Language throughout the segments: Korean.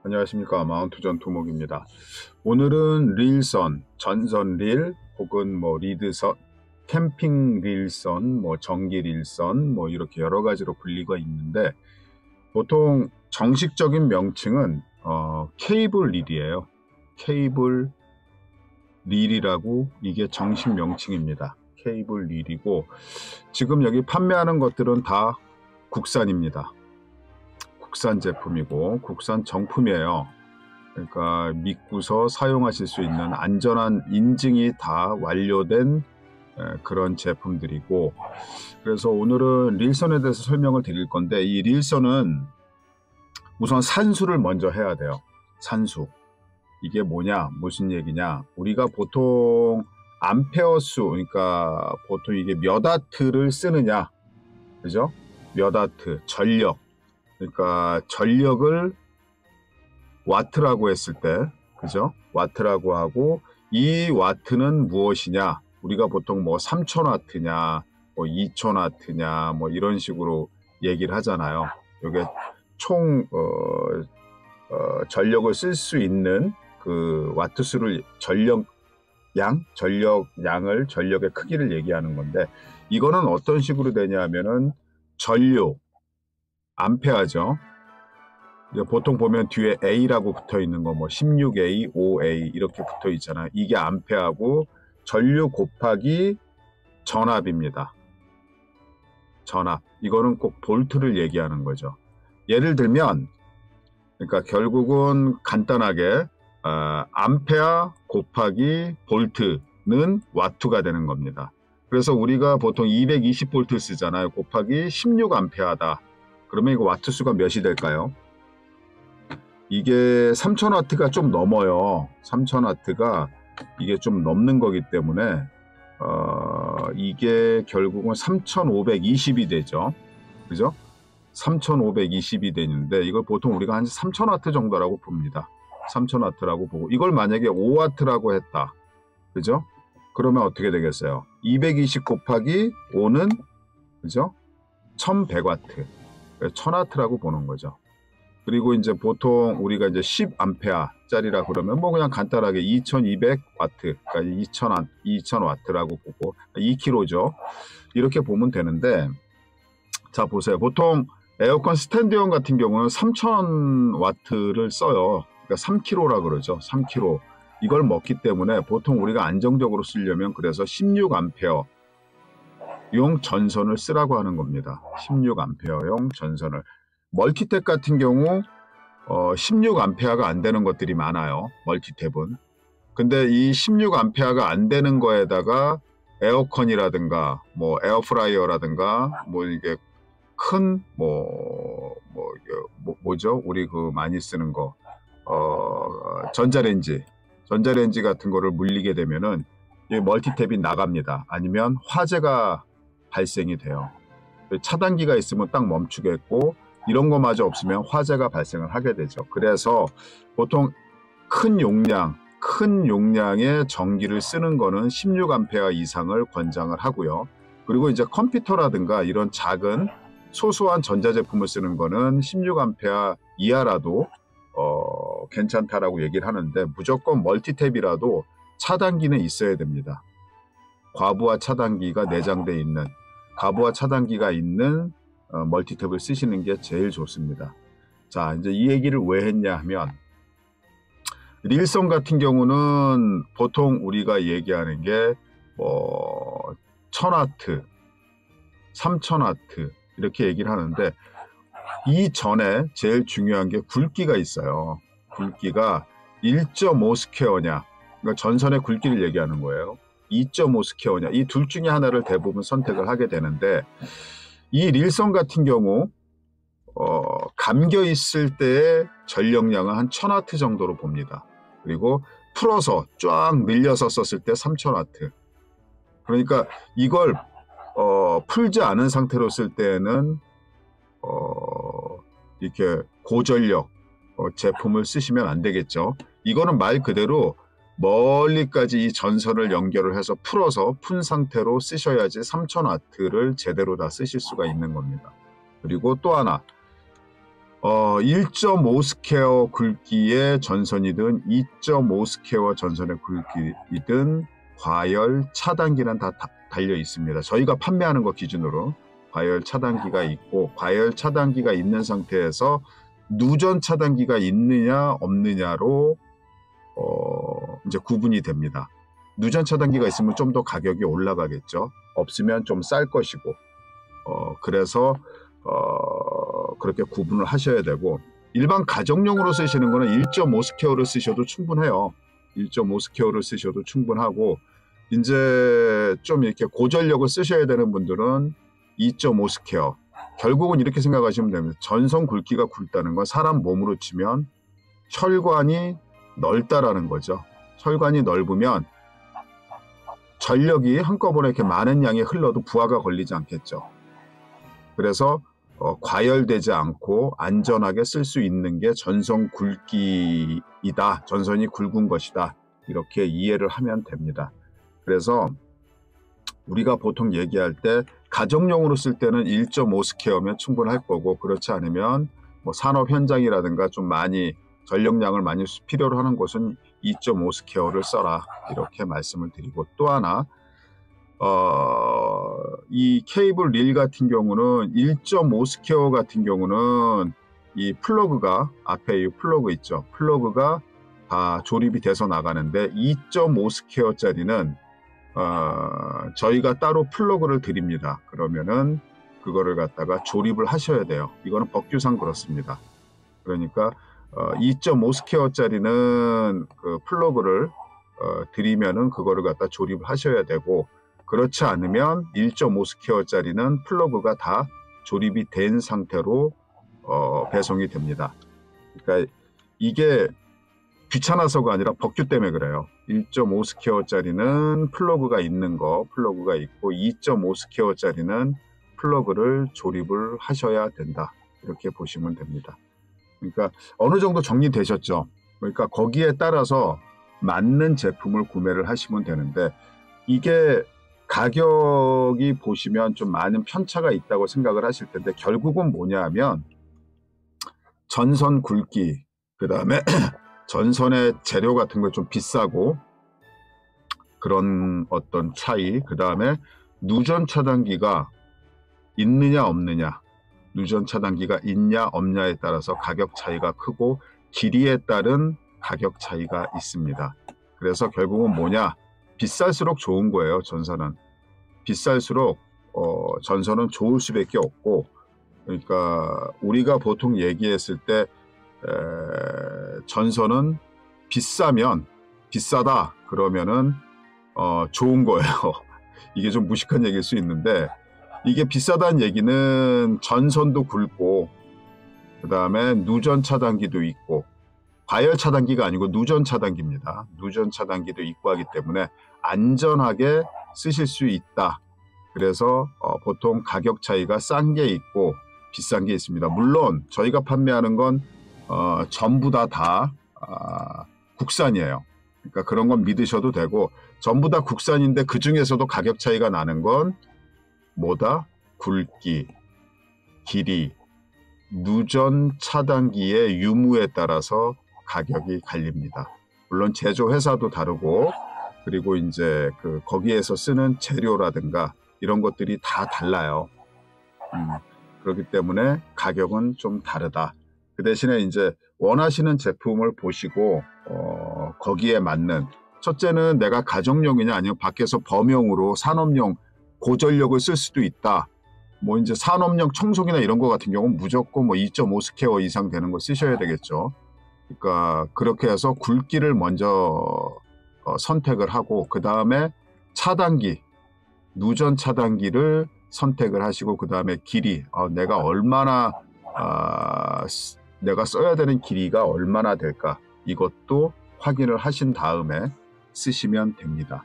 안녕하십니까. 마운트전 두목입니다. 오늘은 릴선, 전선 릴 혹은 뭐 리드선, 캠핑 릴선, 뭐 전기 릴선 뭐 이렇게 여러 가지로 분리가 있는데 보통 정식적인 명칭은 케이블 릴이에요. 케이블 릴이라고 이게 정식 명칭입니다. 케이블 릴이고 지금 여기 판매하는 것들은 다 국산입니다. 국산 제품이고 국산 정품이에요. 그러니까 믿고서 사용하실 수 있는 안전한 인증이 다 완료된 그런 제품들이고, 그래서 오늘은 릴선에 대해서 설명을 드릴 건데, 이 릴선은 우선 산수를 먼저 해야 돼요. 산수. 이게 뭐냐, 무슨 얘기냐. 우리가 보통 암페어 수, 그러니까 보통 이게 몇 와트를 쓰느냐, 그죠? 몇 와트, 전력. 그러니까 전력을 와트라고 했을 때, 그죠? 와트라고 하고, 이 와트는 무엇이냐? 우리가 보통 뭐 3000와트냐, 뭐 2000와트냐, 뭐 이런 식으로 얘기를 하잖아요. 이게 총 전력을 쓸 수 있는 그 와트 수를 전력량을 전력의 크기를 얘기하는 건데, 이거는 어떤 식으로 되냐 하면은 전류 암페어죠. 보통 보면 뒤에 A라고 붙어 있는 거 뭐 16A, 5A 이렇게 붙어 있잖아요. 이게 암페어하고 전류 곱하기 전압입니다. 전압. 이거는 꼭 볼트를 얘기하는 거죠. 예를 들면, 그러니까 결국은 간단하게 암페어 곱하기 볼트는 와트가 되는 겁니다. 그래서 우리가 보통 220볼트 쓰잖아요. 곱하기 16암페어다. 그러면 이거 와트 수가 몇이 될까요? 이게 3000와트가 좀 넘어요. 3000와트가 이게 좀 넘는 거기 때문에 이게 결국은 3520이 되죠. 그죠? 3520이 되는데 이걸 보통 우리가 한 3000와트 정도라고 봅니다. 3000와트라고 보고, 이걸 만약에 5와트라고 했다. 그죠? 그러면 어떻게 되겠어요? 220 곱하기 5는 그죠? 1100와트. 1000와트라고 보는 거죠. 그리고 이제 보통 우리가 이제 10암페어짜리라 그러면 뭐 그냥 간단하게 2200와트, 그러니까 2000와트라고 보고 2kg죠. 이렇게 보면 되는데, 자 보세요. 보통 에어컨 스탠드용 같은 경우는 3000와트를 써요. 그러니까 3kg라 그러죠. 3kg. 이걸 먹기 때문에 보통 우리가 안정적으로 쓰려면 그래서 16암페어용 전선을 쓰라고 하는 겁니다. 16암페어용 전선을. 멀티탭 같은 경우 16암페어가 안 되는 것들이 많아요. 멀티탭은. 근데 이 16암페어가 안 되는 거에다가 에어컨이라든가 뭐 에어프라이어라든가 뭐 이게 큰 뭐죠? 우리 그 많이 쓰는 거 전자레인지 같은 거를 물리게 되면은 이 멀티탭이 나갑니다. 아니면 화재가 발생이 돼요. 차단기가 있으면 딱 멈추겠고, 이런 거마저 없으면 화재가 발생을 하게 되죠. 그래서 보통 큰 용량의 전기를 쓰는 거는 16암페어 이상을 권장을 하고요. 그리고 이제 컴퓨터라든가 이런 작은 소소한 전자제품을 쓰는 거는 16암페어 이하라도 괜찮다라고 얘기를 하는데, 무조건 멀티탭이라도 차단기는 있어야 됩니다. 과부하 차단기가 내장되어 있는, 과부하 차단기가 있는 멀티탭을 쓰시는 게 제일 좋습니다. 자, 이제 이 얘기를 왜 했냐 하면, 릴선 같은 경우는 보통 우리가 얘기하는 게 뭐 1000와트, 3000와트 이렇게 얘기를 하는데, 이 전에 제일 중요한 게 굵기가 있어요. 굵기가 1.5 스퀘어냐, 그러니까 전선의 굵기를 얘기하는 거예요. 2.5 스퀘어냐, 이 둘 중에 하나를 대부분 선택을 하게 되는데, 이 릴선 같은 경우 감겨 있을 때의 전력량은 한 1000와트 정도로 봅니다. 그리고 풀어서 쫙 늘려서 썼을 때 3000와트. 그러니까 이걸 풀지 않은 상태로 쓸 때는 이렇게 고전력 제품을 쓰시면 안 되겠죠. 이거는 말 그대로 멀리까지 이 전선을 연결을 해서 풀어서 푼 상태로 쓰셔야지 3000와트를 제대로 다 쓰실 수가 있는 겁니다. 그리고 또 하나, 1.5스퀘어 굵기의 전선이든 2.5스퀘어 전선의 굵기이든 과열 차단기는 다 달려 있습니다. 저희가 판매하는 거 기준으로 과열 차단기가 있고, 과열 차단기가 있는 상태에서 누전 차단기가 있느냐 없느냐로 이제 구분이 됩니다. 누전 차단기가 있으면 좀 더 가격이 올라가겠죠. 없으면 좀 쌀 것이고, 그래서 그렇게 구분을 하셔야 되고, 일반 가정용으로 쓰시는 거는 1.5스퀘어를 쓰셔도 충분해요. 1.5스퀘어를 쓰셔도 충분하고, 이제 좀 이렇게 고전력을 쓰셔야 되는 분들은 2.5스퀘어. 결국은 이렇게 생각하시면 됩니다. 전선 굵기가 굵다는 건 사람 몸으로 치면 혈관이 넓다라는 거죠. 혈관이 넓으면 전력이 한꺼번에 이렇게 많은 양이 흘러도 부하가 걸리지 않겠죠. 그래서 과열되지 않고 안전하게 쓸 수 있는 게 전선 굵기이다. 전선이 굵은 것이다. 이렇게 이해를 하면 됩니다. 그래서 우리가 보통 얘기할 때 가정용으로 쓸 때는 1.5스퀘어면 충분할 거고, 그렇지 않으면 뭐 산업 현장이라든가 좀 많이 전력량을 많이 필요로 하는 곳은 2.5스퀘어를 써라, 이렇게 말씀을 드리고, 또 하나 이 케이블 릴 같은 경우는 1.5스퀘어 같은 경우는 이 플러그가 앞에 이 플러그 있죠. 플러그가 다 조립이 돼서 나가는데 2.5스퀘어짜리는 저희가 따로 플러그를 드립니다. 그러면은 그거를 갖다가 조립을 하셔야 돼요. 이거는 법규상 그렇습니다. 그러니까 2.5스퀘어짜리는 그 플러그를 드리면은 그거를 갖다 조립을 하셔야 되고, 그렇지 않으면 1.5스퀘어짜리는 플러그가 다 조립이 된 상태로 배송이 됩니다. 그러니까 이게 귀찮아서가 아니라 법규 때문에 그래요. 1.5스퀘어짜리는 플러그가 있는 거, 플러그가 있고, 2.5스퀘어짜리는 플러그를 조립을 하셔야 된다. 이렇게 보시면 됩니다. 그러니까 어느 정도 정리되셨죠? 그러니까 거기에 따라서 맞는 제품을 구매를 하시면 되는데, 이게 가격이 보시면 좀 많은 편차가 있다고 생각을 하실 텐데, 결국은 뭐냐 하면 전선 굵기, 그 다음에 전선의 재료 같은 거 좀 비싸고 그런 어떤 차이, 그 다음에 누전 차단기가 있느냐 없느냐, 누전 차단기가 있냐 없냐에 따라서 가격 차이가 크고, 길이에 따른 가격 차이가 있습니다. 그래서 결국은 뭐냐, 비쌀수록 좋은 거예요. 전선은 비쌀수록 전선은 좋을 수밖에 없고, 그러니까 우리가 보통 얘기했을 때 전선은 비싸면, 비싸다 그러면은 좋은 거예요. 이게 좀 무식한 얘기일 수 있는데, 이게 비싸다는 얘기는 전선도 굵고, 그 다음에 누전 차단기도 있고, 과열 차단기가 아니고 누전 차단기입니다. 누전 차단기도 있고 하기 때문에 안전하게 쓰실 수 있다. 그래서 보통 가격 차이가 싼 게 있고 비싼 게 있습니다. 물론 저희가 판매하는 건 전부 다 국산이에요. 그러니까 그런 건 믿으셔도 되고, 전부 다 국산인데 그 중에서도 가격 차이가 나는 건 뭐다? 굵기, 길이, 누전 차단기의 유무에 따라서 가격이 갈립니다. 물론 제조 회사도 다르고, 그리고 이제 거기에서 쓰는 재료라든가 이런 것들이 다 달라요. 그렇기 때문에 가격은 좀 다르다. 그 대신에 이제 원하시는 제품을 보시고 거기에 맞는, 첫째는 내가 가정용이냐 아니면 밖에서 범용으로 산업용 고전력을 쓸 수도 있다. 뭐 이제 산업용 청소기나 이런 거 같은 경우는 무조건 뭐 2.5스퀘어 이상 되는 거 쓰셔야 되겠죠. 그러니까 그렇게 해서 굵기를 먼저 선택을 하고, 그 다음에 차단기, 누전 차단기를 선택을 하시고, 그 다음에 길이, 내가 얼마나 내가 써야 되는 길이가 얼마나 될까, 이것도 확인을 하신 다음에 쓰시면 됩니다.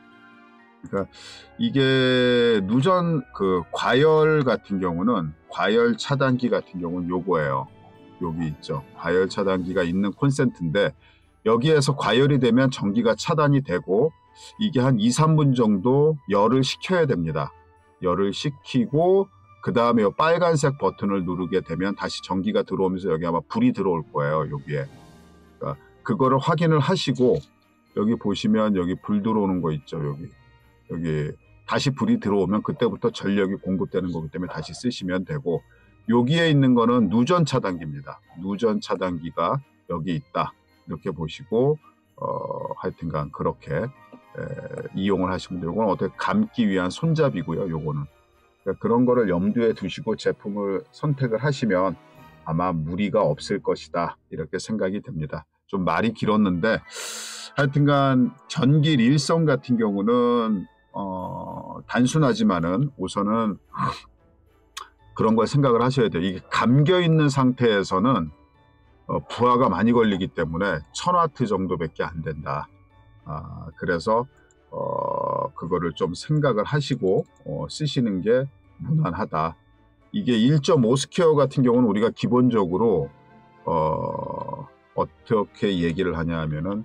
그러니까 이게 누전 과열 같은 경우는, 과열 차단기 같은 경우는 요거예요. 여기 있죠. 과열 차단기가 있는 콘센트인데, 여기에서 과열이 되면 전기가 차단이 되고, 이게 한 2, 3분 정도 열을 식혀야 됩니다. 열을 식히고 그 다음에 이 빨간색 버튼을 누르게 되면 다시 전기가 들어오면서 여기 아마 불이 들어올 거예요. 여기에. 그러니까 그거를 확인을 하시고 여기 보시면 여기 불 들어오는 거 있죠. 여기 다시 불이 들어오면 그때부터 전력이 공급되는 거기 때문에 다시 쓰시면 되고, 여기에 있는 거는 누전 차단기입니다. 누전 차단기가 여기 있다. 이렇게 보시고 하여튼간 그렇게 이용을 하시면 되고, 이건 어떻게 감기 위한 손잡이고요. 요거는 그러니까 그런 거를 염두에 두시고 제품을 선택을 하시면 아마 무리가 없을 것이다. 이렇게 생각이 됩니다. 좀 말이 길었는데 하여튼간 전기 릴선 같은 경우는 단순하지만은 우선은 그런 걸 생각을 하셔야 돼요. 이게 감겨 있는 상태에서는 부하가 많이 걸리기 때문에 1000W 정도밖에 안 된다. 그래서 그거를 좀 생각을 하시고 쓰시는 게 무난하다. 이게 1.5스퀘어 같은 경우는 우리가 기본적으로 어떻게 얘기를 하냐 하면은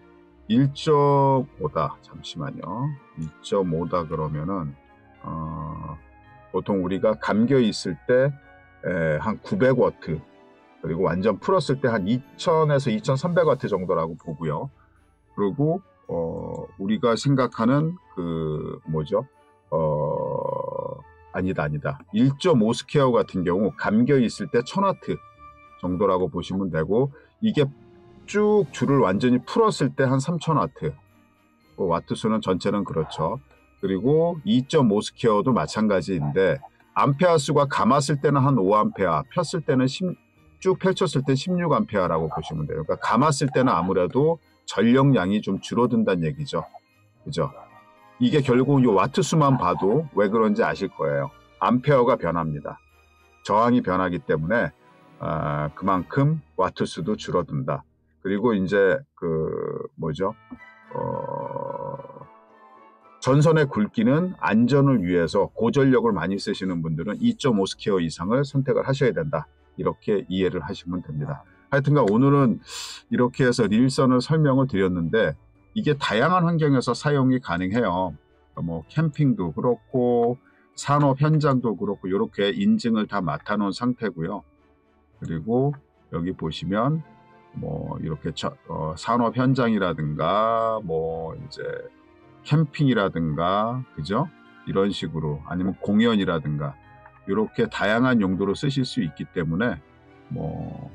1.5다. 잠시만요. 1.5다 그러면은 보통 우리가 감겨 있을 때 한 900W, 그리고 완전 풀었을 때 한 2000에서 2300W 정도라고 보고요. 그리고 우리가 생각하는 그 뭐죠? 아니다. 1.5스퀘어 같은 경우 감겨 있을 때 1000W 정도라고 보시면 되고, 이게 쭉 줄을 완전히 풀었을 때 한 3000W. 와트 수는 전체는 그렇죠. 그리고 2.5스퀘어도 마찬가지인데 암페어 수가 감았을 때는 한 5A, 폈을 때는 쭉 펼쳤을 때 16A라고 보시면 돼요. 그러니까 감았을 때는 아무래도 전력량이 좀 줄어든다는 얘기죠. 그죠? 이게 결국 이 와트 수만 봐도 왜 그런지 아실 거예요. 암페어가 변합니다. 저항이 변하기 때문에 그만큼 와트 수도 줄어든다. 그리고 이제 그 뭐죠? 전선의 굵기는 안전을 위해서 고전력을 많이 쓰시는 분들은 2.5스퀘어 이상을 선택을 하셔야 된다. 이렇게 이해를 하시면 됩니다. 하여튼간 오늘은 이렇게 해서 릴선을 설명을 드렸는데, 이게 다양한 환경에서 사용이 가능해요. 뭐 캠핑도 그렇고 산업 현장도 그렇고 이렇게 인증을 다 맡아놓은 상태고요. 그리고 여기 보시면 뭐 이렇게 산업 현장이라든가 뭐 이제 캠핑이라든가, 그죠? 이런 식으로, 아니면 공연이라든가 이렇게 다양한 용도로 쓰실 수 있기 때문에 뭐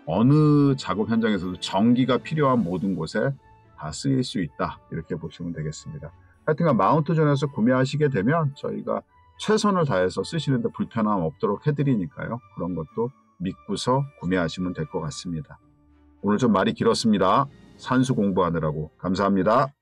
어느 작업 현장에서도 전기가 필요한 모든 곳에 다 쓰일 수 있다. 이렇게 보시면 되겠습니다. 하여튼간 마운트존에서 구매하시게 되면 저희가 최선을 다해서 쓰시는데 불편함 없도록 해드리니까요. 그런 것도 믿고서 구매하시면 될 것 같습니다. 오늘 좀 말이 길었습니다. 산수 공부하느라고 감사합니다.